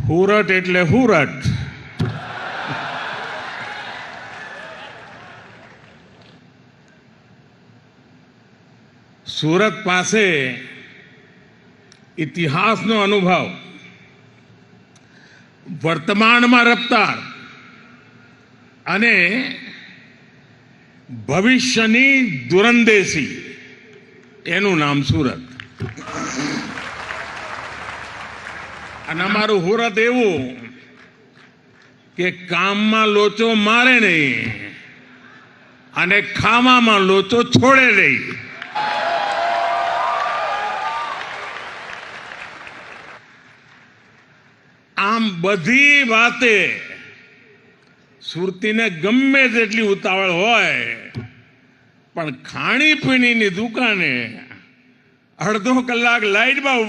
હુરટ એટલે હુરટ. સુરત પાસે ઇતિહાસનો અનુભવ, વર્તમાનમાં રફતાર અને ભવિષ્યની દૂરંદેશી, એનું નામ સુરત. અને અમારું સુરત એવું કે કામમાં લોચો મારે નહીં અને ખાવામાં લોચો છોડે નહીં. આમ બધી વાતે સુરતીને ગમે તેટલી ઉતાવળ હોય, પણ ખાણીપીણીની દુકાને અડધો કલાક લાઈટમાં